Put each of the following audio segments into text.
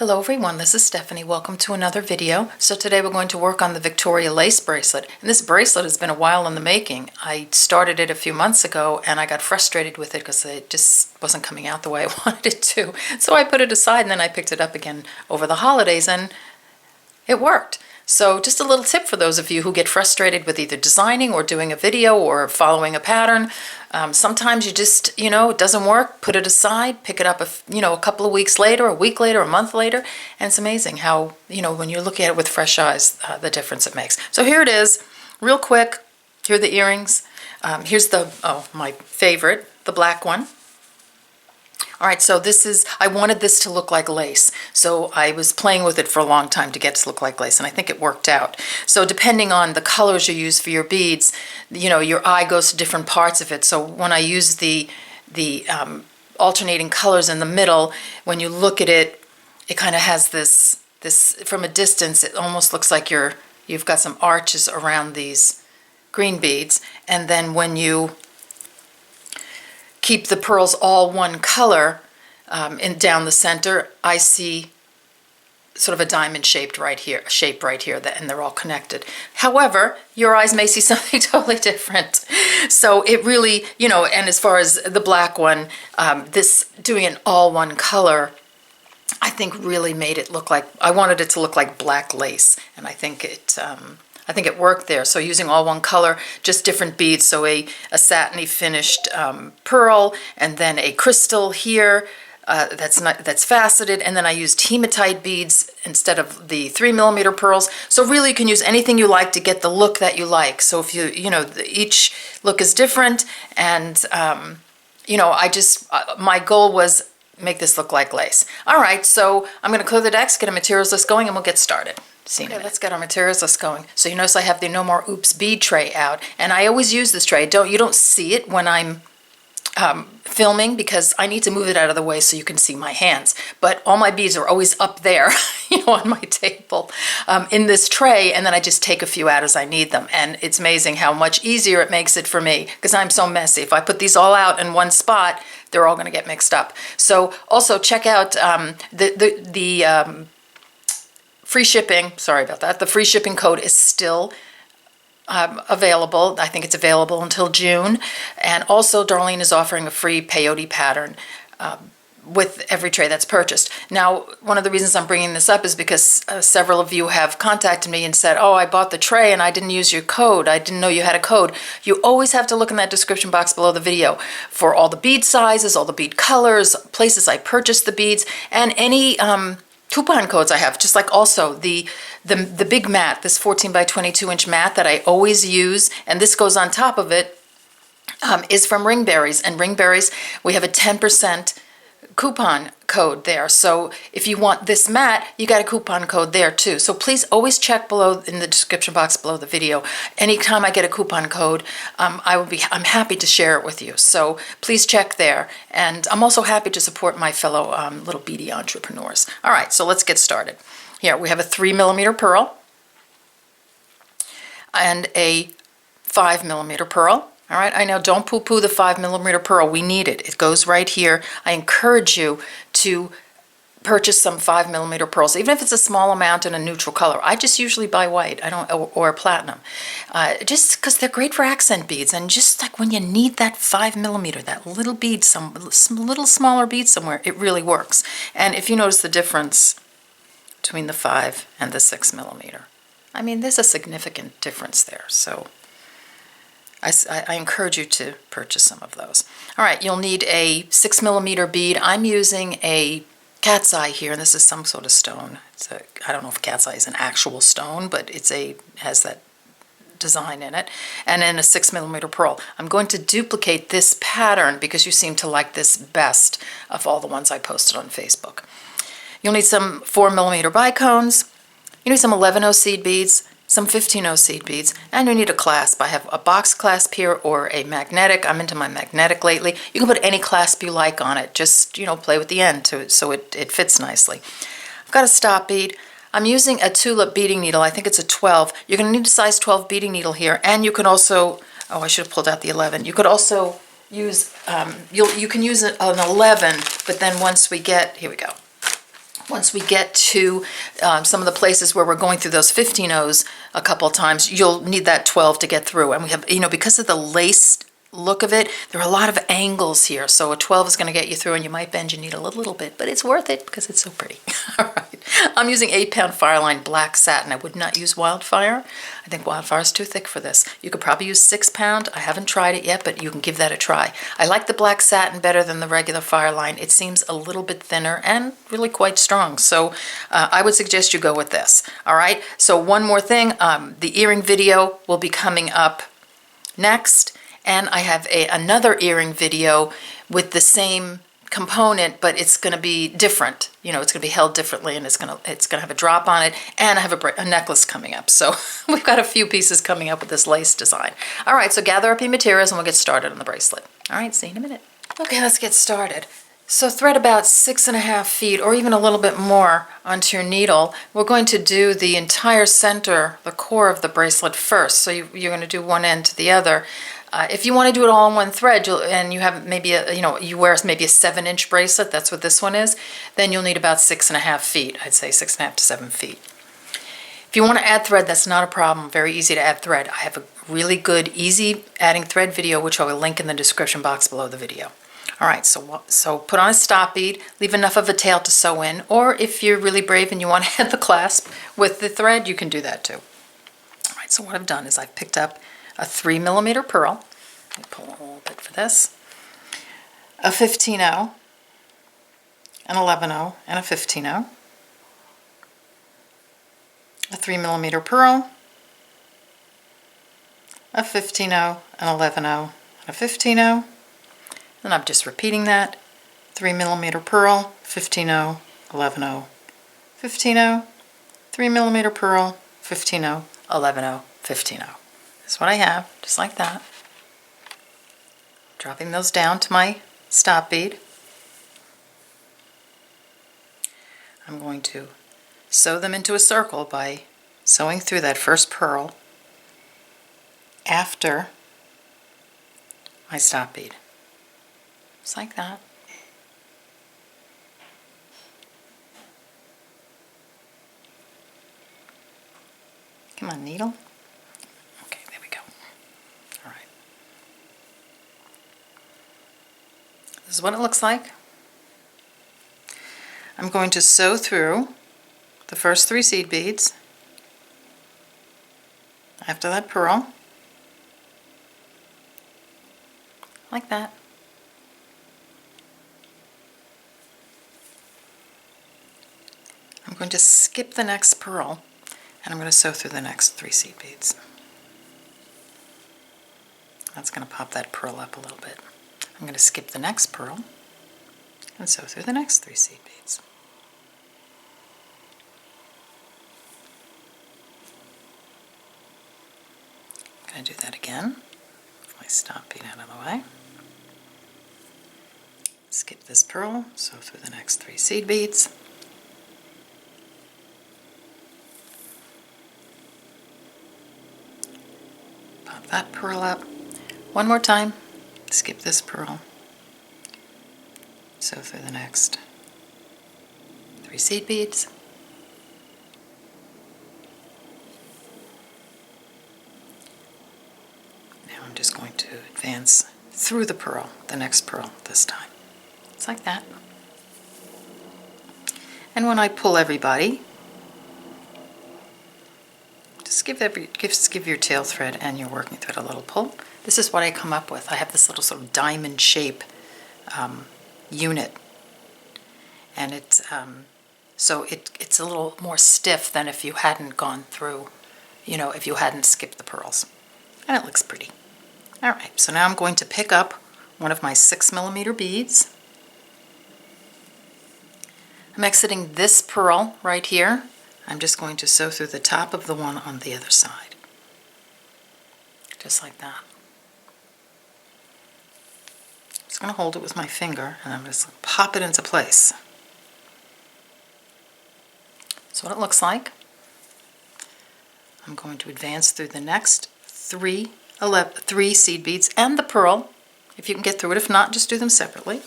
Hello everyone, this is Stephanie. Welcome to another video. So today we're going to work on the Victoria lace bracelet. And this bracelet has been a while in the making. I started it a few months ago and I got frustrated with it because it just wasn't coming out the way I wanted it to. So I put it aside and then I picked it up again over the holidays and it worked. So just a little tip for those of you who get frustrated with either designing or doing a video or following a pattern. Sometimes you just, it doesn't work, put it aside, pick it up, a couple of weeks later, a week later, a month later, and it's amazing how, when you're looking at it with fresh eyes, the difference it makes. So here it is, real quick. Here are the earrings. Here's my favorite, the black one. All right, so I wanted this to look like lace. So I was playing with it for a long time to get it to look like lace, and I think it worked out. So depending on the colors you use for your beads, your eye goes to different parts of it. So when I use the alternating colors in the middle, when you look at it, it kind of has this, from a distance, it almost looks like you've got some arches around these green beads. And then when you keep the pearls all one color down the center, I see sort of a diamond shape right here, and they're all connected. However, your eyes may see something totally different. So it really, and as far as the black one, this doing it all one color, I think really made it look like, I wanted it to look like black lace, and I think it worked there. So using all one color, just different beads. So a satiny finished pearl, and then a crystal here that's faceted, and then I used hematite beads instead of the 3mm pearls. So really, you can use anything you like to get the look that you like. So if each look is different, and my goal was make this look like lace. All right, so I'm going to clear the decks, get a materials list going, and we'll get started. Okay, let's get our materials list going. So you notice I have the No More Oops bead tray out, and I always use this tray. You don't see it when I'm filming because I need to move it out of the way so you can see my hands. But all my beads are always up there, on my table in this tray, and then I just take a few out as I need them. And it's amazing how much easier it makes it for me because I'm so messy. If I put these all out in one spot, they're all going to get mixed up. So also check out the free shipping. Sorry about that. The free shipping code is still available. I think it's available until June. And also, Darlene is offering a free peyote pattern with every tray that's purchased. Now, one of the reasons I'm bringing this up is because several of you have contacted me and said, oh, I bought the tray and I didn't use your code. I didn't know you had a code. You always have to look in that description box below the video for all the bead sizes, all the bead colors, places I purchased the beads, and any coupon codes I have, just like also the big mat, this 14 by 22 inch mat that I always use, and this goes on top of it, is from Ringberries. And Ringberries, we have a 10% coupon code there. So if you want this mat, you got a coupon code there too. So please always check below in the description box below the video. Anytime I get a coupon code, I'm happy to share it with you. So please check there. And I'm also happy to support my fellow little beady entrepreneurs. All right, so let's get started. Here we have a 3mm pearl and a 5mm pearl. All right, I know, don't poo-poo the 5mm pearl. We need it. It goes right here. I encourage you to purchase some 5mm pearls, even if it's a small amount in a neutral color. I just usually buy white, or platinum, just because they're great for accent beads. And just like when you need that 5mm, that little bead, some little smaller bead somewhere, it really works. And if you notice the difference between the 5 and the 6mm, I mean, there's a significant difference there. So I encourage you to purchase some of those. All right, you'll need a 6mm bead. I'm using a cat's eye here, and this is some sort of stone. I don't know if cat's eye is an actual stone, but has that design in it. And then a 6mm pearl. I'm going to duplicate this pattern because you seem to like this best of all the ones I posted on Facebook. You'll need some 4mm bicones. You need some 11/0 seed beads, some 15/0 seed beads, and you need a clasp. I have a box clasp here or a magnetic. I'm into my magnetic lately. You can put any clasp you like on it. Just, play with the end so it fits nicely. I've got a stop bead. I'm using a tulip beading needle. I think it's a 12. You're going to need a size 12 beading needle here, and you can also, I should have pulled out the 11. You could also use, you can use an 11, but then once we get, here we go. once we get to some of the places where we're going through those 15-0s a couple of times, you'll need that 12 to get through. And we have, because of the lace look of it, there are a lot of angles here. So a 12 is going to get you through, and you might bend your needle a little bit, but it's worth it because it's so pretty. All right. I'm using 8-pound Fireline black satin. I would not use Wildfire. I think Wildfire is too thick for this. You could probably use 6-pound. I haven't tried it yet, but you can give that a try. I like the black satin better than the regular Fireline. It seems a little bit thinner and really quite strong. So I would suggest you go with this. All right. So one more thing, the earring video will be coming up next. And I have another earring video with the same component, but it's going to be different. It's going to be held differently, and it's going to have a drop on it, and I have a necklace coming up. So we've got a few pieces coming up with this lace design. All right, so gather up your materials, and we'll get started on the bracelet. All right, see you in a minute. Okay, let's get started. So thread about 6.5 feet, or even a little bit more, onto your needle. We're going to do the entire center, the core of the bracelet first. So you're going to do one end to the other. If you want to do it all in one thread, and you have maybe you wear maybe a 7-inch bracelet, that's what this one is, then you'll need about 6.5 feet. I'd say 6.5 to 7 feet. If you want to add thread, that's not a problem. Very easy to add thread. I have a really good, easy adding thread video, which I will link in the description box below the video. All right, so put on a stop bead, leave enough of a tail to sew in, or if you're really brave and you want to add the clasp with the thread, you can do that too. All right, so what I've done is I've picked up a 3mm pearl. Let me pull a little bit for this. A 15-0, an 11-0, and a 15-0. A 3mm pearl, a 15-0, an 11-0, and a 15-0. And I'm just repeating that. 3mm pearl, 15-0, 11-0, 15-0, 3mm pearl, 15-0, 11-0, 15-0. That's what I have, just like that. Dropping those down to my stop bead. I'm going to sew them into a circle by sewing through that first pearl after my stop bead. Just like that. Come on, needle. This is what it looks like. I'm going to sew through the first 3 seed beads after that pearl, like that. I'm going to skip the next pearl, and I'm going to sew through the next 3 seed beads. That's going to pop that pearl up a little bit. I'm going to skip the next pearl and sew through the next 3 seed beads. I'm going to do that again. My stop bead out of the way. Skip this pearl, sew through the next 3 seed beads. Pop that pearl up. One more time. Skip this pearl, sew through the next 3 seed beads. Now I'm just going to advance through the pearl, the next pearl this time. It's like that. And when I pull everybody, just give your tail thread and your working thread a little pull. This is what I come up with. I have this little sort of diamond shape unit, and it's a little more stiff than if you hadn't gone through, if you hadn't skipped the pearls, and it looks pretty. All right, so now I'm going to pick up one of my 6mm beads. I'm exiting this pearl right here. I'm just going to sew through the top of the one on the other side, just like that. I'm just going to hold it with my finger, and I'm just going to pop it into place. That's what it looks like. I'm going to advance through the next 3 seed beads and the pearl, if you can get through it. If not, just do them separately.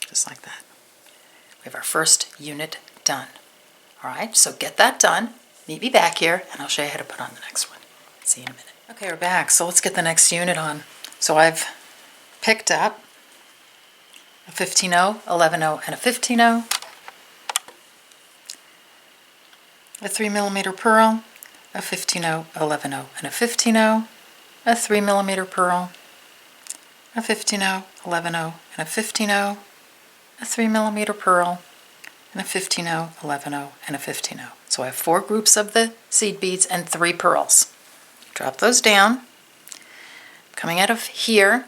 Just like that. We have our first unit done. All right, so get that done. Meet me back here, and I'll show you how to put on the next one. See you in a minute. Okay, we're back, so let's get the next unit on. So I've picked up a 15-0, 11-0, and a 15-0, a 3mm pearl, a 15-0, 11-0, and a 15-0, a 3mm pearl, a 15-0, 11-0, and a 15-0, a 3mm pearl, and a 15-0, 11-0, and a 15-0. So I have 4 groups of the seed beads and 3 pearls. Drop those down. Coming out of here,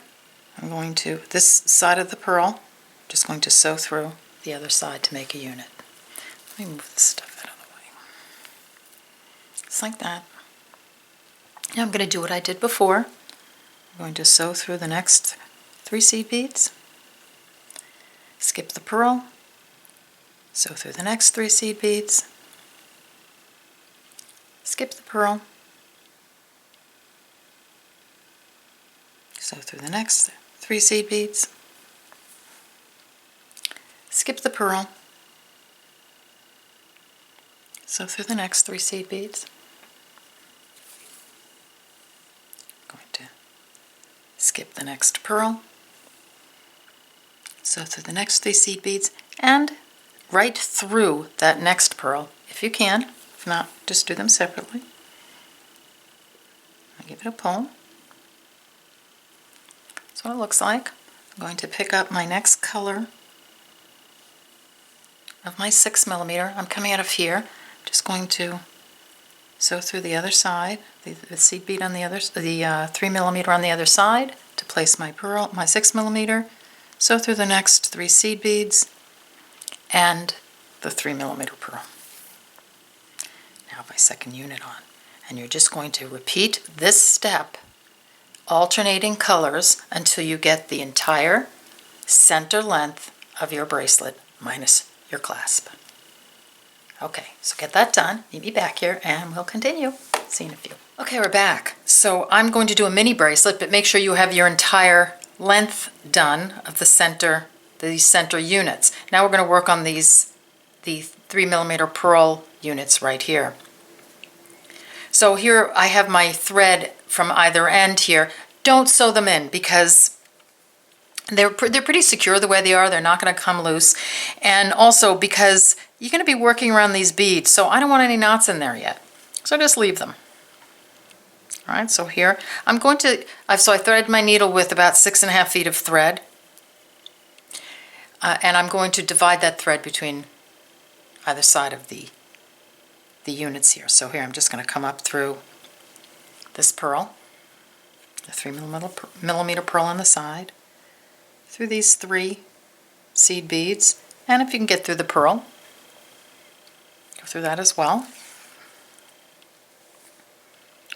I'm going to, this side of the pearl, just going to sew through the other side to make a unit. Let me move this stuff out of the way. Just like that. Now I'm going to do what I did before. I'm going to sew through the next 3 seed beads, skip the pearl, sew through the next 3 seed beads, skip the pearl, sew through the next 3 seed beads, skip the pearl, sew through the next 3 seed beads. I'm going to skip the next pearl, sew through the next 3 seed beads, and right through that next pearl if you can. If not, just do them separately. I'll give it a pull. That's what it looks like. I'm going to pick up my next color of my 6mm. I'm coming out of here. I'm just going to sew through the other side, the seed bead on the other, the 3mm on the other side to place my pearl, my 6mm. Sew through the next 3 seed beads and the 3mm pearl. Now my second unit on, and you're just going to repeat this step, alternating colors until you get the entire center length of your bracelet minus your clasp. Okay, so get that done. Meet me back here and we'll continue. See you in a few. Okay, we're back. So I'm going to do a mini bracelet, but make sure you have your entire length done of the center, these center units. Now we're going to work on the 3mm pearl units right here. So here I have my thread from either end here. Don't sew them in because they're pretty secure the way they are. They're not going to come loose. And also because you're going to be working around these beads, so I don't want any knots in there yet. So just leave them. All right, so here I'm going to, I threaded my needle with about 6.5 feet of thread. And I'm going to divide that thread between either side of the units here. So here I'm just going to come up through this pearl, the 3mm pearl on the side, through these 3 seed beads, and if you can get through the pearl, go through that as well.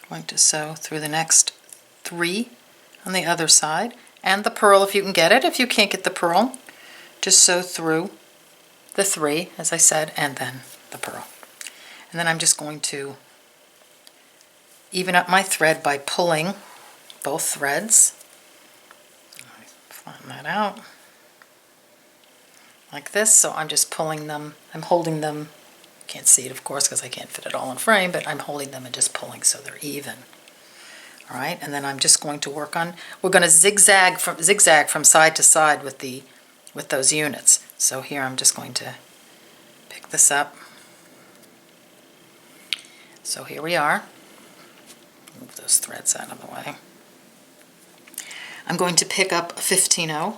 I'm going to sew through the next 3 on the other side, and the pearl if you can get it. If you can't get the pearl, just sew through the 3, as I said, and then the pearl. And then I'm just going to even up my thread by pulling both threads. Flatten that out like this. So I'm just pulling them, I'm holding them. You can't see it, of course, because I can't fit it all in frame, but I'm holding them and just pulling so they're even. All right, and then I'm just going to work on, we're going to zigzag from side to side with those units. So here I'm just going to pick this up. So here we are. Move those threads out of the way. I'm going to pick up a 15-0,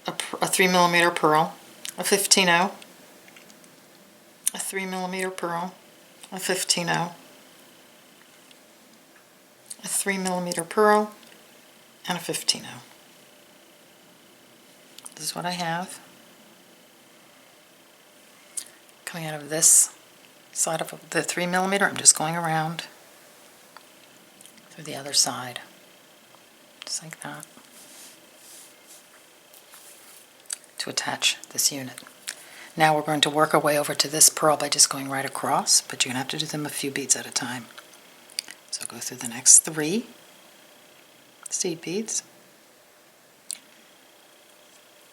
a 3mm pearl, a 15-0, a 3mm pearl, a 15-0, a 3mm pearl, and a 15-0. This is what I have. Coming out of this side of the 3mm, I'm just going around through the other side, just like that, to attach this unit. Now we're going to work our way over to this pearl by just going right across, but you're going to have to do them a few beads at a time. So go through the next 3 seed beads,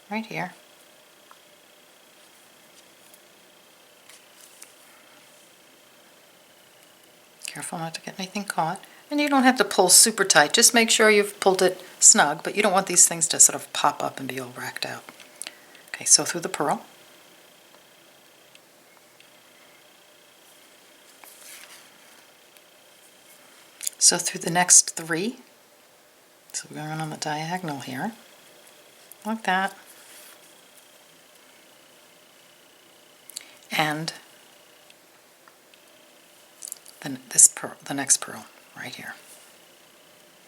right here, Careful not to get anything caught. And you don't have to pull super tight. Just make sure you've pulled it snug, but you don't want these things to sort of pop up and be all racked out. Okay, sew through the pearl. Sew through the next 3. So we're going on the diagonal here, like that. And then the next pearl right here.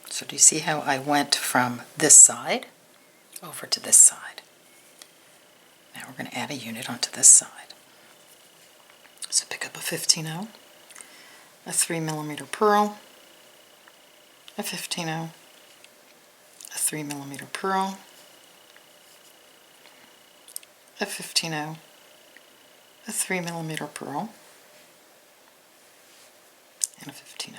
So do you see how I went from this side over to this side? Now we're going to add a unit onto this side. So pick up a 15-0, a 3mm pearl, a 15-0, a 3mm pearl, a 15-0, a 3mm pearl, and a 15-0.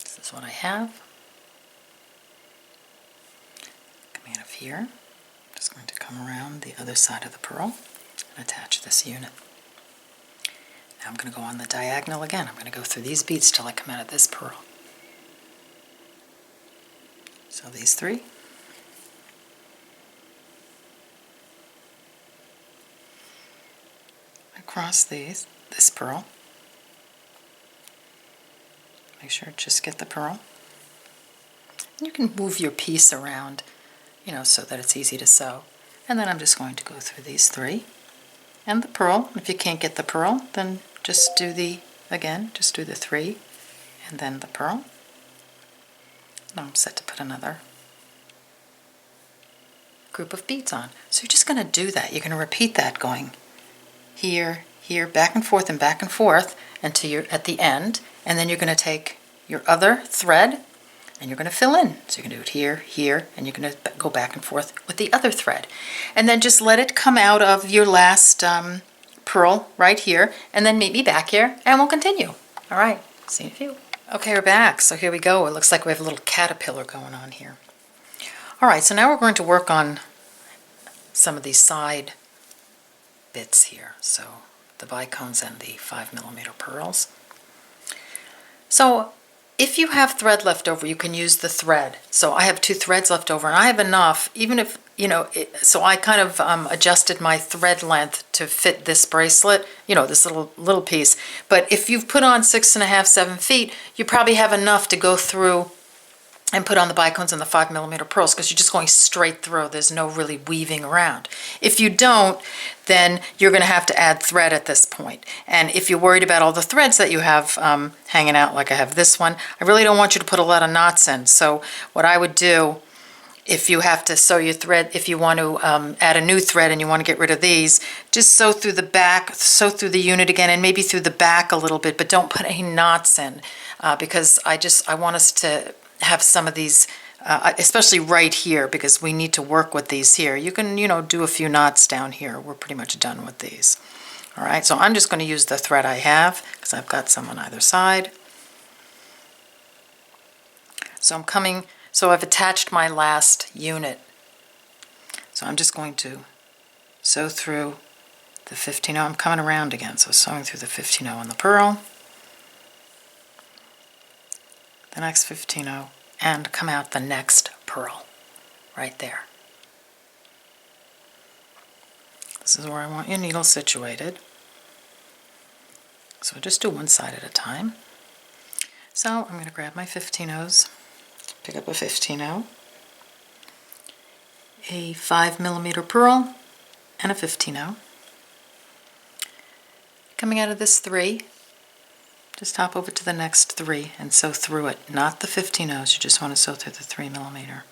This is what I have. Coming out of here, I'm just going to come around the other side of the pearl and attach this unit. Now I'm going to go on the diagonal again. I'm going to go through these beads till I come out of this pearl. So these 3. Across this pearl. Make sure to just get the pearl. You can move your piece around, so that it's easy to sew. And then I'm just going to go through these 3 and the pearl. If you can't get the pearl, then just do the 3 and then the pearl. Now I'm set to put another group of beads on. So you're just going to do that. You're going to repeat that, going here, here, back and forth until you're at the end, and then you're going to take your other thread and you're going to fill in. So you're going to do it here, here, and you're going to go back and forth with the other thread. And then just let it come out of your last pearl right here, and then meet me back here and we'll continue. All right, see you in a few. Okay, we're back. So here we go. It looks like we have a little caterpillar going on here. All right, so now we're going to work on some of these side bits here. So the Bicones and the 5mm pearls. So if you have thread left over, you can use the thread. So I have 2 threads left over, and I have enough, even if, so I kind of adjusted my thread length to fit this bracelet, this little piece. But if you've put on 6.5, 7 feet, you probably have enough to go through and put on the Bicones and the 5mm pearls, because you're just going straight through. There's no really weaving around. If you don't, then you're going to have to add thread at this point. And if you're worried about all the threads that you have hanging out, like I have this one, I really don't want you to put a lot of knots in. So what I would do, if you have to sew your thread, if you want to add a new thread and you want to get rid of these, just sew through the back, sew through the unit again, and maybe through the back a little bit, but don't put any knots in, because I want us to have some of these, especially right here, because we need to work with these here. You can, do a few knots down here. We're pretty much done with these. All right, so I'm just going to use the thread I have, because I've got some on either side. So I've attached my last unit. So I'm just going to sew through the 15-0. I'm coming around again, so sewing through the 15-0 on the pearl. The next 15-0, and come out the next pearl right there. This is where I want your needle situated. So just do one side at a time. So I'm going to grab my 15-0s, pick up a 15-0, a 5mm pearl, and a 15-0. Coming out of this 3, just hop over to the next 3 and sew through it, not the 15-0s, you just want to sew through the 3mm. There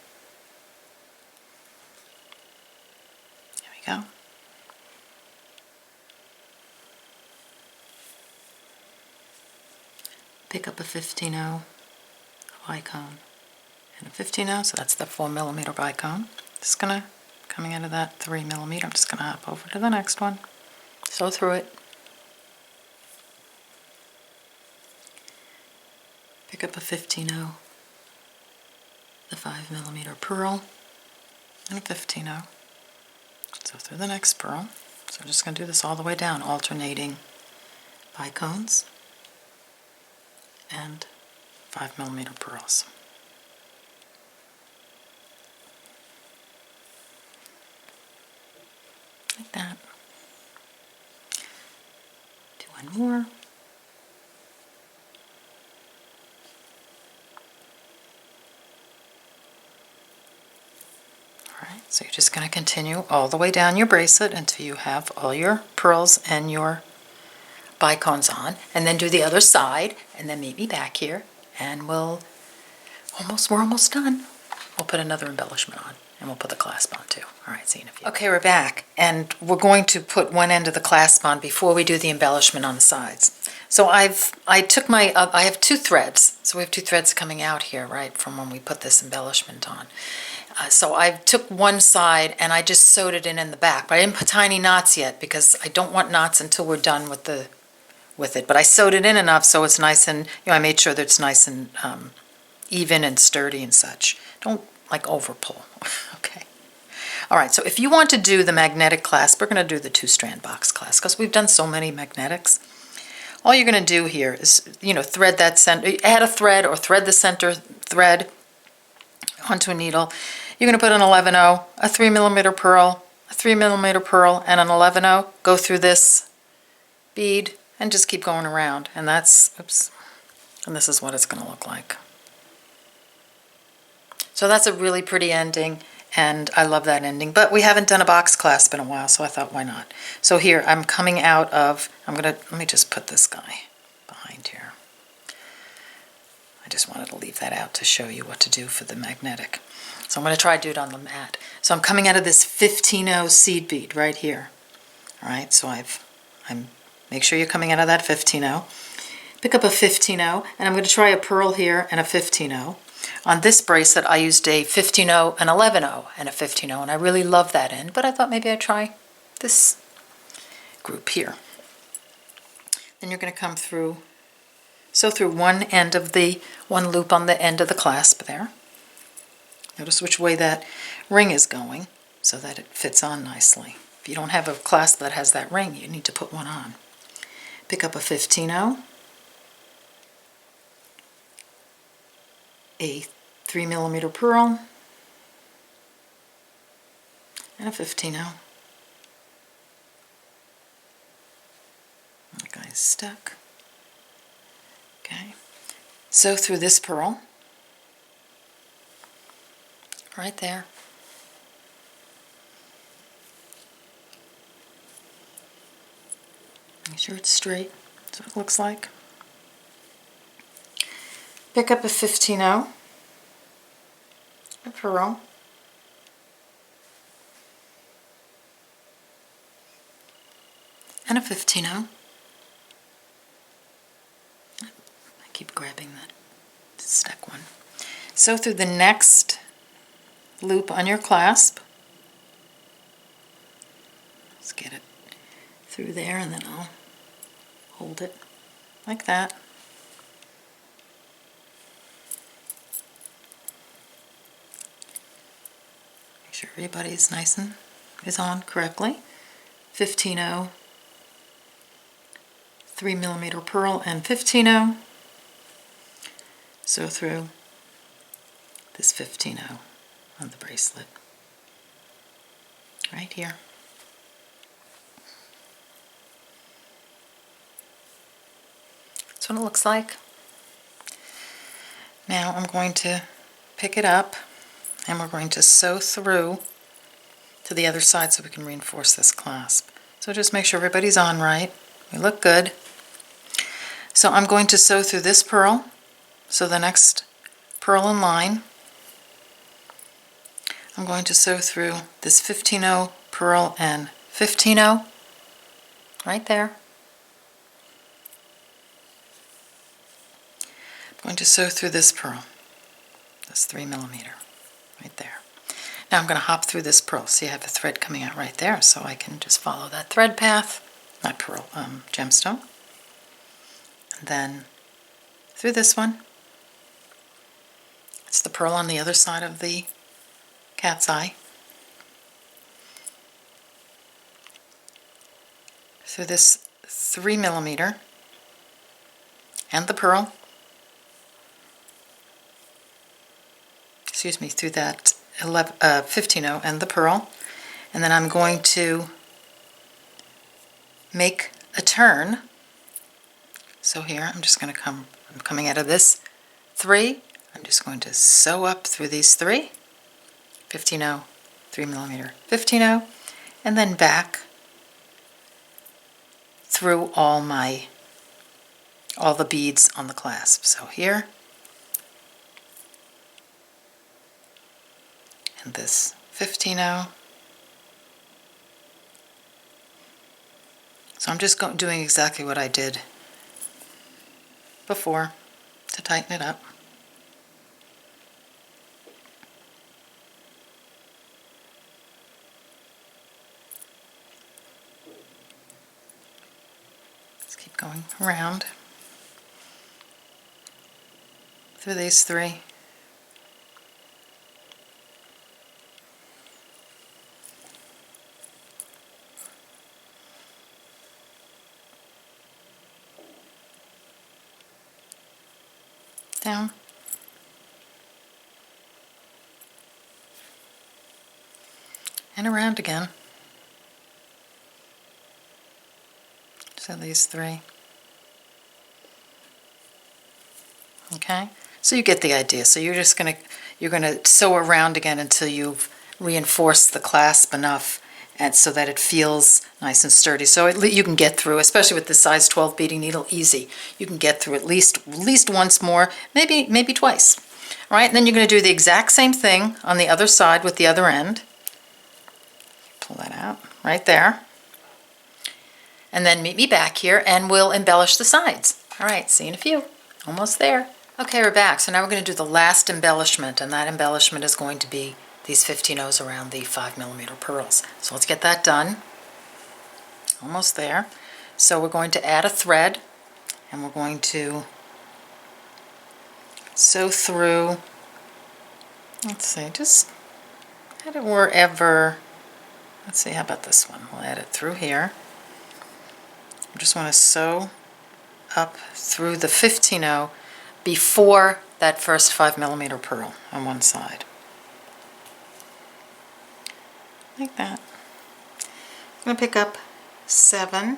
we go. Pick up a 15-0 bicone and a 15-0, so that's the 4mm bicone. Just coming out of that 3mm, I'm just going to hop over to the next one, sew through it. Pick up a 15-0, the 5mm pearl, and a 15-0. So through the next pearl. So I'm just going to do this all the way down, alternating bicones and 5mm pearls. Like that. Do one more. Alright, so you're just going to continue all the way down your bracelet until you have all your pearls and your bicones on, and then do the other side, and then meet me back here, and we're almost done. We'll put another embellishment on, and we'll put the clasp on too. Alright, see you in a few. Okay, we're back, and we're going to put one end of the clasp on before we do the embellishment on the sides. So I have two threads, so we have two threads coming out here, right, from when we put this embellishment on. So I took one side and I just sewed it in the back, but I didn't put tiny knots yet because I don't want knots until we're done with it. But I sewed it in enough so it's nice, and I made sure that it's nice and even and sturdy and such. Don't like over pull. Okay. All right, so if you want to do the magnetic clasp, we're going to do the 2 strand box clasp because we've done so many magnetics. All you're going to do here is, thread that center, add a thread or thread the center thread onto a needle. You're going to put an 11/0, a 3mm pearl, a 3mm pearl, and an 11/0. Go through this bead and just keep going around. And that's, and this is what it's going to look like. So that's a really pretty ending, and I love that ending. But we haven't done a box clasp in a while, so I thought, why not? So here, I'm coming out of, let me just put this guy behind here. I just wanted to leave that out to show you what to do for the magnetic. So I'm going to try to do it on the mat. So I'm coming out of this 15/0 seed bead right here. All right, so make sure you're coming out of that 15/0. Pick up a 15/0, and I'm going to try a pearl here and a 15/0. On this bracelet, I used a 15/0, an 11/0, and a 15/0, and I really love that end, but I thought maybe I'd try this group here. Then you're going to come through, sew through one loop on the end of the clasp there. Notice which way that ring is going so that it fits on nicely. If you don't have a clasp that has that ring, you need to put one on. Pick up a 15/0, a 3mm pearl, and a 15/0. That guy's stuck. Okay. Sew through this pearl right there. Make sure it's straight. That's what it looks like. Pick up a 15/0, a pearl, and a 15/0. I keep grabbing that stuck one. Sew through the next loop on your clasp. Let's get it through there, and then I'll hold it like that. Make sure everybody's nice and is on correctly. 15/0, 3mm pearl, and 15/0. Sew through this 15/0 on the bracelet right here. That's what it looks like. Now I'm going to pick it up and we're going to sew through to the other side so we can reinforce this clasp. So just make sure everybody's on right. We look good. So I'm going to sew through this pearl, so the next pearl in line. I'm going to sew through this 15/0 pearl and 15/0 right there. I'm going to sew through this pearl, this 3mm right there. Now I'm going to hop through this pearl. See, I have a thread coming out right there, so I can just follow that thread path, not pearl, gemstone. And then through this one. It's the pearl on the other side of the cat's eye. Through this 3mm and the pearl, excuse me, through that 15-0 and the pearl. And then I'm going to make a turn. So here, I'm just going to I'm coming out of this 3. I'm just going to sew up through these 3, 15-0, 3mm, 15-0, and then back through all the beads on the clasp. So here, and this 15-0. So I'm just doing exactly what I did before to tighten it up. Let's keep going around through these 3. Down. And around again. So these 3. Okay? So you get the idea. So you're gonna sew around again until you've reinforced the clasp enough and so that it feels nice and sturdy. So you can get through, especially with the size 12 beading needle, easy. You can get through at least once more, maybe twice. All right, and then you're going to do the exact same thing on the other side with the other end. Pull that out right there. And then meet me back here and we'll embellish the sides. All right, see you in a few. Almost there. Okay, we're back. So now we're going to do the last embellishment, and that embellishment is going to be these 15-0s around the 5mm pearls. So let's get that done. Almost there. So we're going to add a thread, and we're going to sew through, let's see, just add it wherever. Let's see, how about this one? We'll add it through here. I just want to sew up through the 15-0 before that first 5mm pearl on one side. Like that. I'm going to pick up 7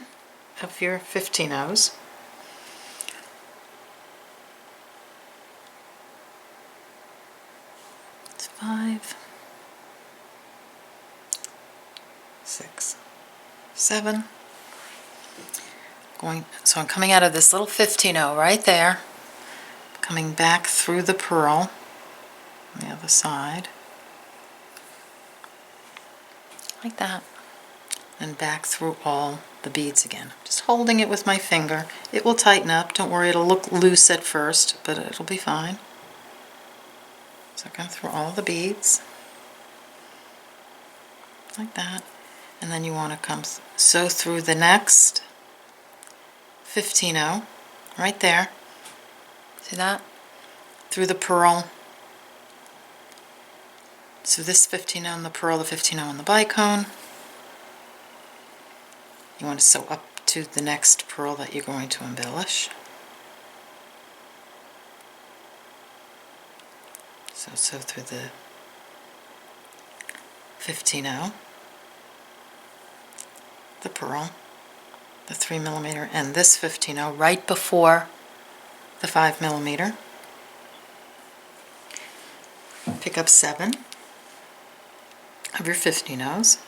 of your 15-0s. It's 5, 6, 7. So I'm coming out of this little 15-0 right there, coming back through the pearl on the other side. Like that, and back through all the beads again. Just holding it with my finger. It will tighten up. Don't worry, it'll look loose at first, but it'll be fine. So go through all the beads, like that, and then you want to come sew through the next 15-0, right there. See that? Through the pearl. So this 15-0 and the pearl, the 15-0 and the bicone. You want to sew up to the next pearl that you're going to embellish. So sew through the 15-0, the pearl, the 3mm, and this 15-0 right before the 5mm. Pick up 7 of your 15-0s.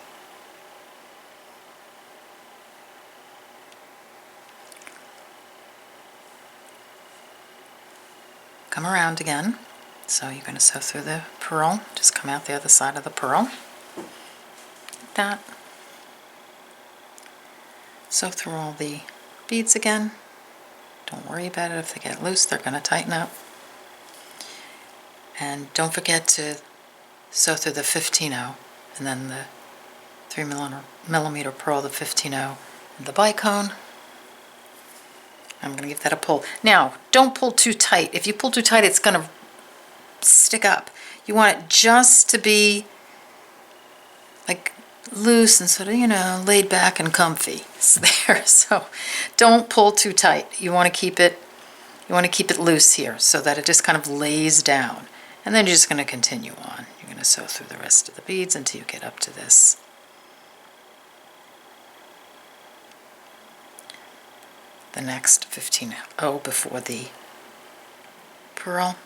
Come around again. So you're going to sew through the pearl, just come out the other side of the pearl, like that. Sew through all the beads again. Don't worry about it. If they get loose, they're going to tighten up. And don't forget to sew through the 15-0 and then the 3mm pearl, the 15-0, and the bicone. I'm going to give that a pull. Now, don't pull too tight. If you pull too tight, it's going to stick up. You want it just to be like loose and sort of, you know, laid back and comfy. It's there. So don't pull too tight. You want to keep it loose here so that it just kind of lays down. And then you're just going to continue on. You're going to sew through the rest of the beads until you get up to this. The next 15 before the pearl.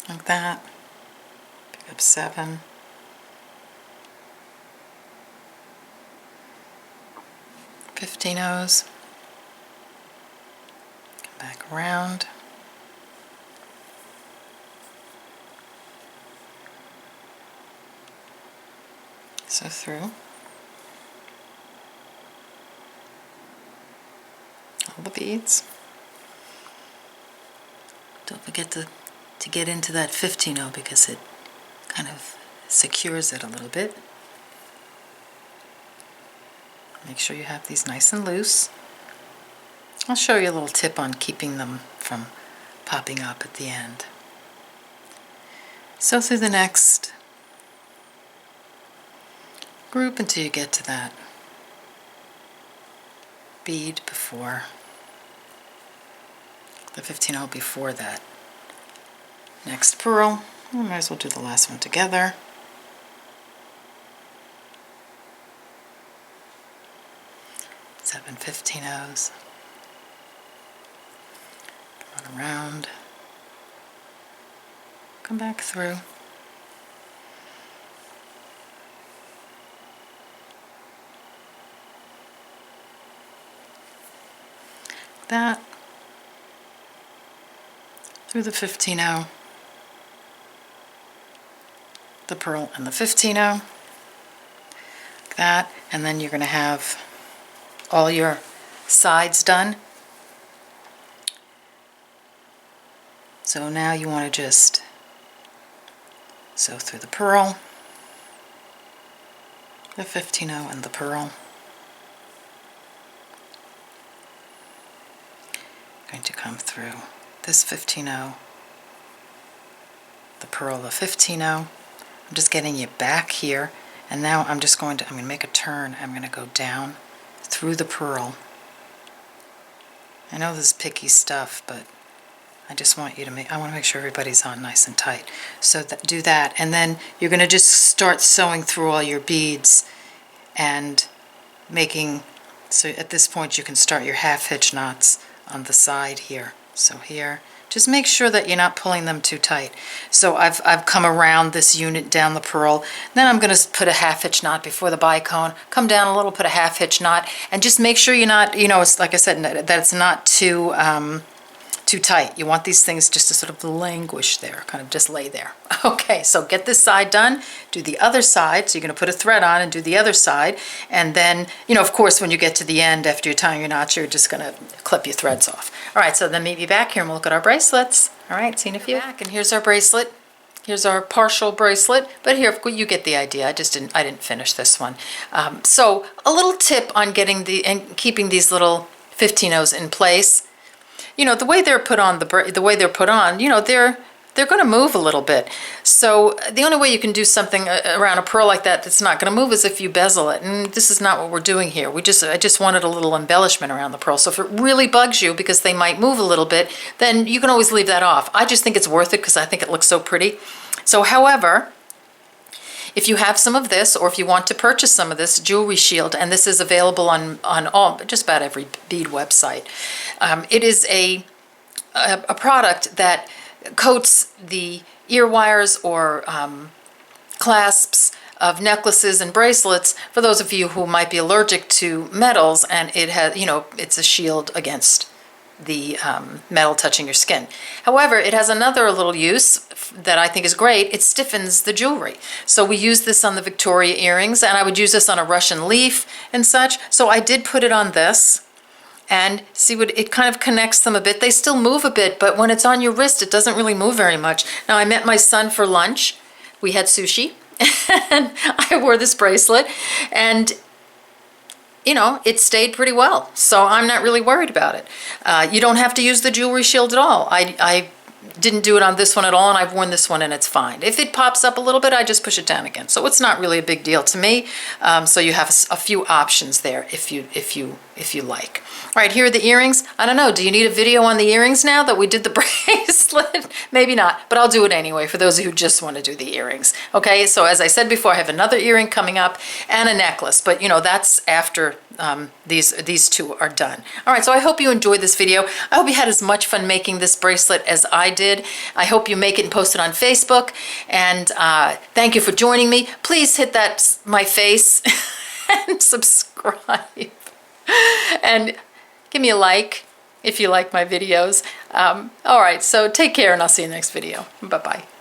Like that. Pick up 7. O's. Come back around. Sew through all the beads. Don't forget to get into that 15-0 because it kind of secures it a little bit. Make sure you have these nice and loose. I'll show you a little tip on keeping them from popping up at the end. Sew through the next group until you get to that bead before the 15-0 before that next pearl. We might as well do the last one together. Seven 15-0s. Run around. Come back through. That through the 15-0, the pearl and the 15-0, like that, and then you're going to have all your sides done. So now you want to just sew through the pearl, the 15-0 and the pearl. Going to come through this 15-0, the pearl, the 15-0. I'm just getting you back here, and now I'm going to make a turn. I'm going to go down through the pearl. I know this is picky stuff, but I just want you to I want to make sure everybody's on nice and tight. So do that, and then you're going to just start sewing through all your beads and making, so at this point you can start your half hitch knots on the side here. So here, just make sure that you're not pulling them too tight. So I've come around this unit down the pearl. Then I'm going to put a half hitch knot before the bicone, come down a little, put a half hitch knot, and just make sure you're not, it's like I said, that it's not too tight. You want these things just to sort of languish there, kind of just lay there. Okay, so get this side done, do the other side. So you're going to put a thread on and do the other side. And then, of course, when you get to the end, after you're tying your knots, you're just going to clip your threads off. All right, so then meet me back here and we'll look at our bracelets. All right, see you in a few. Back, and here's our bracelet. Here's our partial bracelet, but here you get the idea. I didn't finish this one. So a little tip on getting and keeping these little 15-0s in place. The way they're put on, they're going to move a little bit. So the only way you can do something around a pearl like that that's not going to move is if you bezel it. And this is not what we're doing here. I just wanted a little embellishment around the pearl. So if it really bugs you because they might move a little bit, then you can always leave that off. I just think it's worth it because I think it looks so pretty. So however, if you have some of this, or if you want to purchase some of this jewelry shield, and this is available on just about every bead website, it is a product that coats the ear wires or clasps of necklaces and bracelets for those of you who might be allergic to metals, and it has, it's a shield against the metal touching your skin. However, it has another little use that I think is great. It stiffens the jewelry. So we use this on the Victoria earrings, and I would use this on a Russian leaf and such. So I did put it on this, and see what it kind of connects them a bit. They still move a bit, but when it's on your wrist, it doesn't really move very much. Now, I met my son for lunch. We had sushi, and I wore this bracelet, and it stayed pretty well. So I'm not really worried about it. You don't have to use the jewelry shield at all. I didn't do it on this one at all, and I've worn this one and it's fine. If it pops up a little bit, I just push it down again. So it's not really a big deal to me. So you have a few options there if you like. All right, here are the earrings. I don't know, do you need a video on the earrings now that we did the bracelet? Maybe not, but I'll do it anyway for those of you who just want to do the earrings. Okay, so as I said before, I have another earring coming up and a necklace, but you know, that's after these two are done. All right, so I hope you enjoyed this video. I hope you had as much fun making this bracelet as I did. I hope you make it and post it on Facebook, and thank you for joining me. Please hit that my face and subscribe. And give me a like if you like my videos. All right, so take care, and I'll see you next video. Bye-bye.